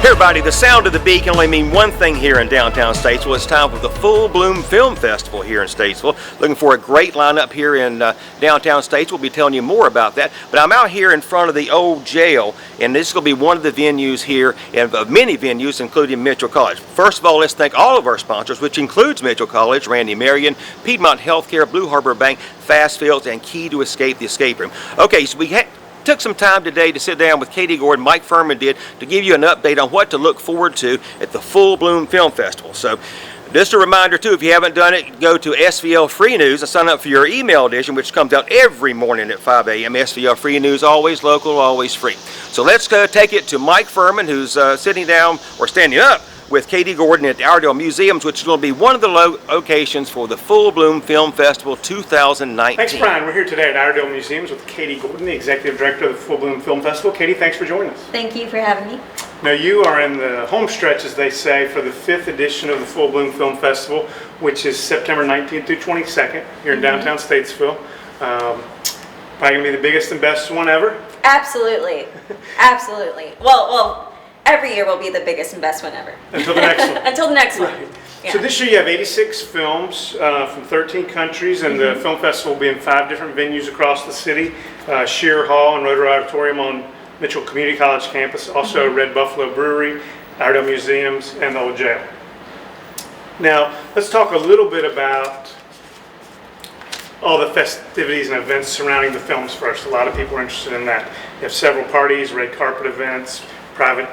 Everybody, the sound of the beat can only mean one thing here in downtown Statesville. It's time for the Full Bloom Film Festival here in Statesville. Looking for a great lineup here in downtown Statesville. We'll be telling you more about that. But I'm out here in front of the old jail, and this is going to be one of the venues here, and of many venues, including Mitchell College. First of all, let's thank all of our sponsors, which includes Mitchell College, Randy Marion, Piedmont Healthcare, Blue Harbor Bank, Fast Fields, and Key to Escape, the escape room. Okay, so we took some time today to sit down with Caity Gordon, Mike Fuhrman did, to give you an update on what to look forward to at the Full Bloom Film Festival. So just a reminder too, if you haven't done it, go to SVL Free News and sign up for your email edition, which comes out every morning at 5 a.m. SVL Free News, always local, always free. So let's go take it to Mike Fuhrman, who's sitting down or standing up with Caity Gordon at the Iredell Museums, which is going to be one of the locations for the Full Bloom Film Festival 2019. Thanks, Brian. We're here today at Iredell Museums with Caity Gordon, the Executive Director of the Full Bloom Film Festival. Caity, thanks for joining us. Thank you for having me. Now, you are in the home stretch, as they say, for the 5th edition of the Full Bloom Film Festival, which is September 19th through 22nd here in downtown Statesville. Probably going to be the biggest and best one ever? Absolutely. Absolutely. Well, every year will be the biggest and best one ever. Until the next one. Until the next one. Right. Yeah. So this year you have 86 films from 13 countries, and the film festival will be in 5 different venues across the city. Shear Hall and Rotary Auditorium on Mitchell Community College campus, also Red Buffalo Brewery, Iredell Museums, and the Old Jail. Now, let's talk a little bit about all the festivities and events surrounding the films first. A lot of people are interested in that. You have several parties, red carpet events, private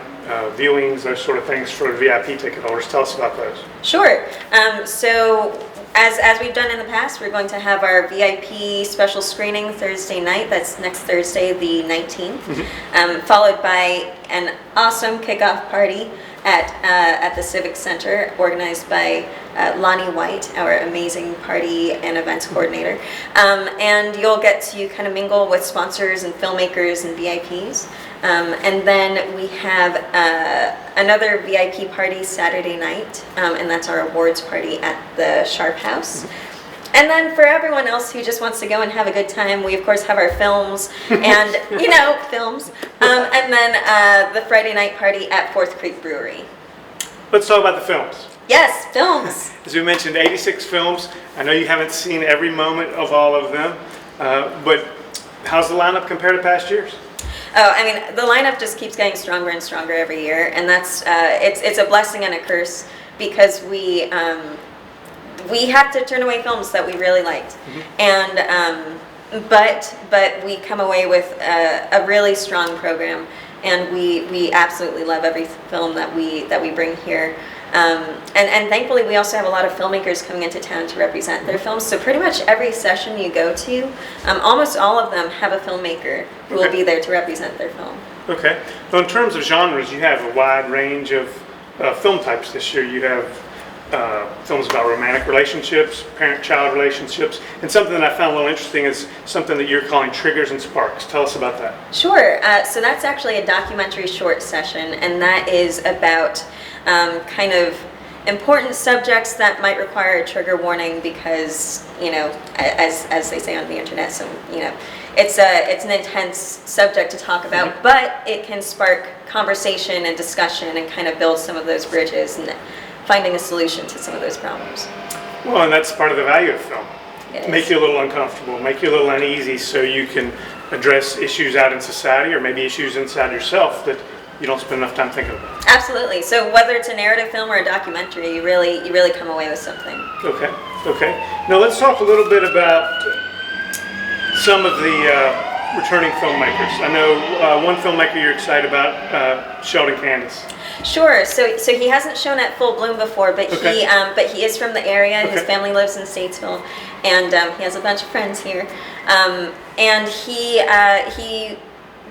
viewings, those sort of things for VIP ticket holders. Tell us about those. Sure. So as we've done in the past, we're going to have our VIP special screening Thursday night. That's next Thursday, the 19th, followed by an awesome kickoff party at the Civic Center, organized by Lonnie White, our amazing party and events coordinator. And you'll get to kind of mingle with sponsors and filmmakers and VIPs. And then we have another VIP party Saturday night, and that's our awards party at the Sharp House. And then for everyone else who just wants to go and have a good time, we of course have our films and, films. And then the Friday night party at Fourth Creek Brewery. Let's talk about the films. Yes, films. As we mentioned, 86 films. I know you haven't seen every moment of all of them, but how's the lineup compared to past years? Oh, I mean, the lineup just keeps getting stronger and stronger every year, and that's it's a blessing and a curse, because we have to turn away films that we really liked, and but we come away with a really strong program, and we absolutely love every film that we bring here. And thankfully, we also have a lot of filmmakers coming into town to represent their films. So pretty much every session you go to, almost all of them have a filmmaker who will be there to represent their film. Okay. Well, in terms of genres, you have a wide range of film types this year. You have films about romantic relationships, parent-child relationships, and something that I found a little interesting is something that you're calling Triggers and Sparks. Tell us about that. Sure. So that's actually a documentary short session, and that is about kind of important subjects that might require a trigger warning, because as they say on the internet, so it's an intense subject to talk about, but it can spark conversation and discussion and kind of build some of those bridges and finding a solution to some of those problems. Well, and that's part of the value of film. Make you a little uncomfortable, make you a little uneasy, so you can address issues out in society, or maybe issues inside yourself that you don't spend enough time thinking about. Absolutely. So whether it's a narrative film or a documentary, you really come away with something. Okay. Now let's talk a little bit about some of the returning filmmakers. I know one filmmaker you're excited about, Sheldon Candis. Sure. So he hasn't shown at Full Bloom before, but he is from the area. His family lives in Statesville, and he has a bunch of friends here. And he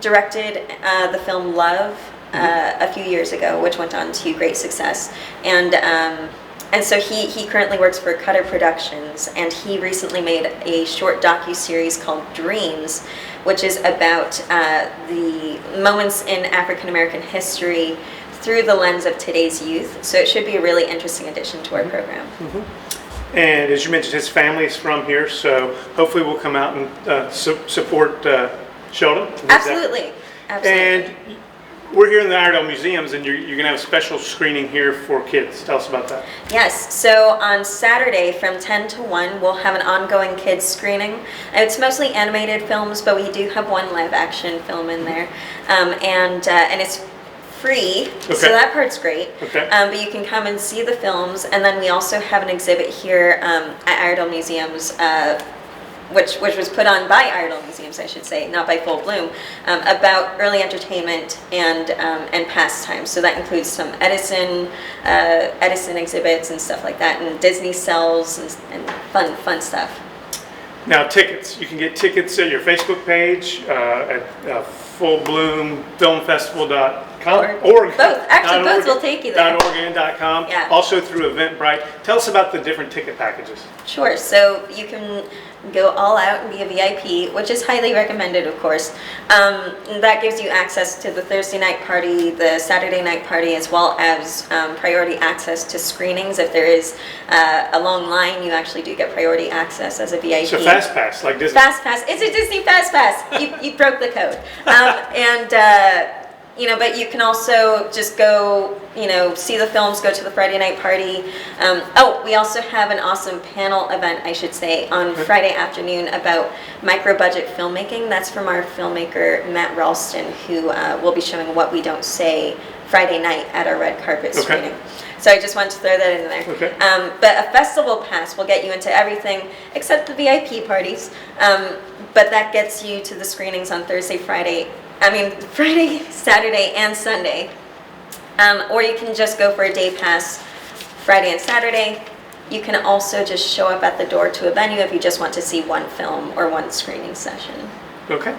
directed the film Love a few years ago, which went on to great success. And so he currently works for Cutter Productions, and he recently made a short docu-series called Dreams, which is about the moments in African American history through the lens of today's youth. So it should be a really interesting addition to our program. And as you mentioned, his family is from here, so hopefully we'll come out and support Sheldon. Absolutely. And we're here in the Iredell Museums, and you're going to have a special screening here for kids. Tell us about that. Yes, so on Saturday from 10 to 1, we'll have an ongoing kids screening. It's mostly animated films, but we do have one live action film in there. And it's free, Okay. so that part's great. Okay. But you can come and see the films, and then we also have an exhibit here at Iredell Museums, which was put on by Iredell Museums, I should say, not by Full Bloom, about early entertainment and pastime. So that includes some Edison exhibits and stuff like that, and Disney cells and fun stuff. Now, tickets. You can get tickets at your Facebook page at fullbloomfilmfestival.com. Or both. Actually, both will take you there. .org.com. Yeah. Also through Eventbrite. Tell us about the different ticket packages. Sure. So you can go all out and be a VIP, which is highly recommended, of course. That gives you access to the Thursday night party, the Saturday night party, as well as priority access to screenings. If there is a long line, you actually do get priority access as a VIP. So Fast Pass, like Disney. Fast Pass. It's a Disney Fast Pass. You broke the code. But you can also just go, see the films, go to the Friday night party. We also have an awesome panel event, I should say, on Friday afternoon about micro-budget filmmaking. That's from our filmmaker, Matt Ralston, who will be showing What We Don't Say Friday night at our red carpet screening. So I just wanted to throw that in there. Okay. But a festival pass will get you into everything except the VIP parties. But that gets you to the screenings on Friday, Saturday, and Sunday. Or you can just go for a day pass Friday and Saturday. You can also just show up at the door to a venue if you just want to see one film or one screening session. Okay.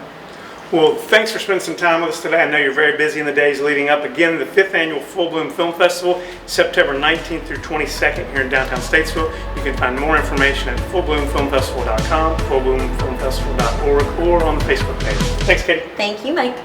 Well, thanks for spending some time with us today. I know you're very busy in the days leading up. Again, the 5th Annual Full Bloom Film Festival, September 19th through 22nd here in downtown Statesville. You can find more information at fullbloomfilmfestival.com, fullbloomfilmfestival.org, or on the Facebook page. Thanks, Caity. Thank you, Mike.